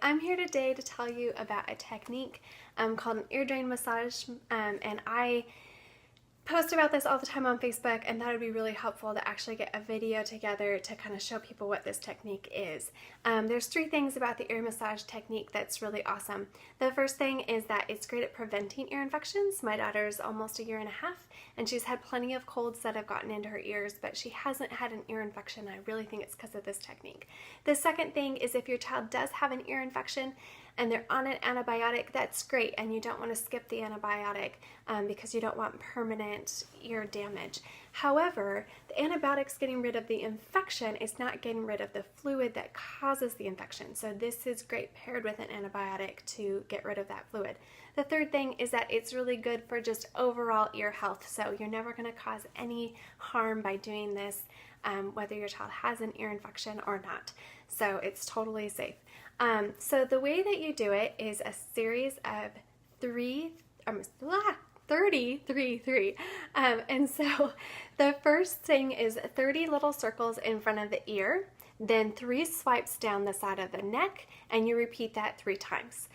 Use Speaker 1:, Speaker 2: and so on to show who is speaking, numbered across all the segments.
Speaker 1: I'm here today to tell you about a technique called an ear drain massage, and I post about this all the time on Facebook, and that would be really helpful to actually get a video together to kind of show people what this technique is. There's three things about the ear massage technique that's really awesome. The first thing is that it's great at preventing ear infections. My daughter's almost 1.5 years, and she's had plenty of colds that have gotten into her ears, but she hasn't had an ear infection. I really think it's because of this technique. The second thing is if your child does have an ear infection and they're on an antibiotic, that's great, and you don't want to skip the antibiotic because you don't want permanent ear damage. However, the antibiotic's getting rid of the infection, it's not getting rid of the fluid that causes the infection. So this is great paired with an antibiotic to get rid of that fluid. The third thing is that it's really good for just overall ear health. So you're never going to cause any harm by doing this, whether your child has an ear infection or not. So it's totally safe. So the way that you do it is a series of 33. And so the first thing is 30 little circles in front of the ear, then 3 swipes down the side of the neck, and you repeat that 3 times.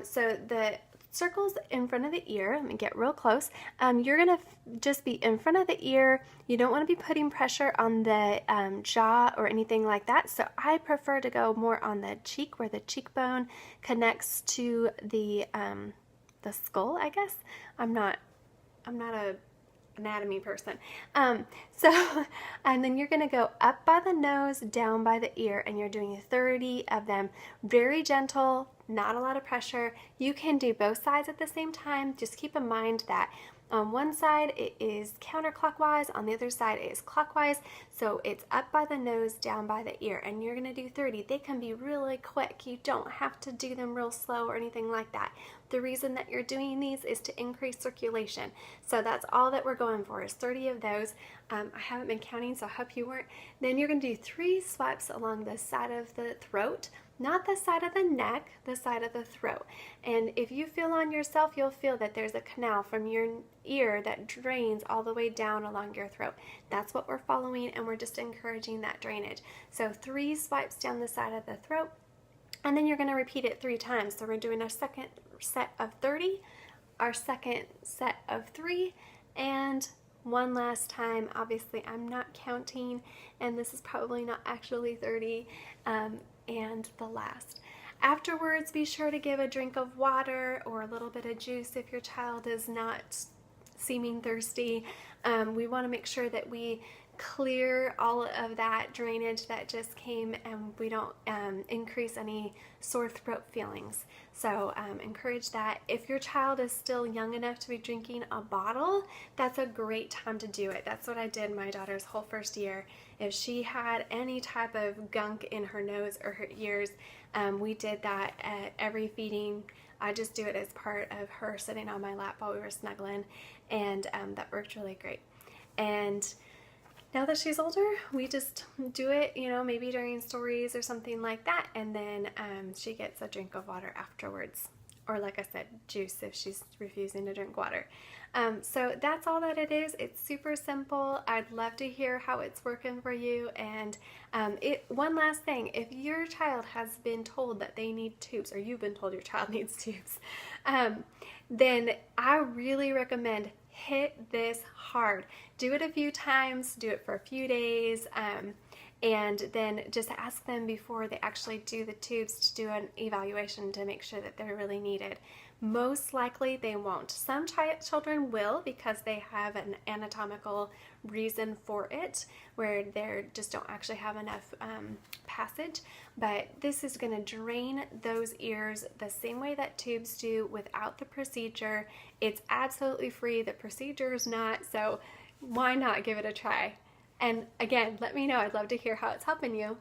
Speaker 1: So the circles in front of the ear, let me get real close. You're gonna just be in front of the ear. You don't want to be putting pressure on the jaw or anything like that. So I prefer to go more on the cheek, where the cheekbone connects to the skull, I guess. I'm not a anatomy person. And then you're gonna go up by the nose, down by the ear, and you're doing 30 of them. Very gentle, not a lot of pressure. You can do both sides at the same time. Just keep in mind that on one side it is counterclockwise, on the other side it is clockwise. So it's up by the nose, down by the ear, and you're gonna do 30. They can be really quick. You don't have to do them real slow or anything like that. The reason that you're doing these is to increase circulation. So that's all that we're going for, is 30 of those. I haven't been counting, so I hope you weren't. Then you're gonna do 3 swipes along the side of the throat. Not the side of the neck, the side of the throat. And if you feel on yourself, you'll feel that there's a canal from your ear that drains all the way down along your throat. That's what we're following, and we're just encouraging that drainage. So 3 swipes down the side of the throat, and then you're going to repeat it 3 times. So we're doing our second set of 30, our second set of 3, and one last time. Obviously, I'm not counting, and this is probably not actually 30. And the last. Afterwards, be sure to give a drink of water or a little bit of juice if your child is not seeming thirsty. We want to make sure that we clear all of that drainage that just came, and we don't increase any sore throat feelings. So encourage that. If your child is still young enough to be drinking a bottle, that's a great time to do it. That's what I did my daughter's whole first year. If she had any type of gunk in her nose or her ears, we did that at every feeding. I just do it as part of her sitting on my lap while we were snuggling, and that worked really great. And now that she's older, we just do it, maybe during stories or something like that, and then she gets a drink of water afterwards. Or like I said, juice if she's refusing to drink water. So that's all that it is. It's super simple. I'd love to hear how it's working for you. And one last thing, if your child has been told that they need tubes, or you've been told your child needs tubes, then I really recommend hit this hard. Do it a few times, do it for a few days, and then just ask them before they actually do the tubes to do an evaluation to make sure that they're really needed. Most likely they won't. Some children will, because they have an anatomical reason for it, where they just don't actually have enough passage. But this is going to drain those ears the same way that tubes do without the procedure. It's absolutely free. The procedure is not, so why not give it a try? And again, let me know. I'd love to hear how it's helping you.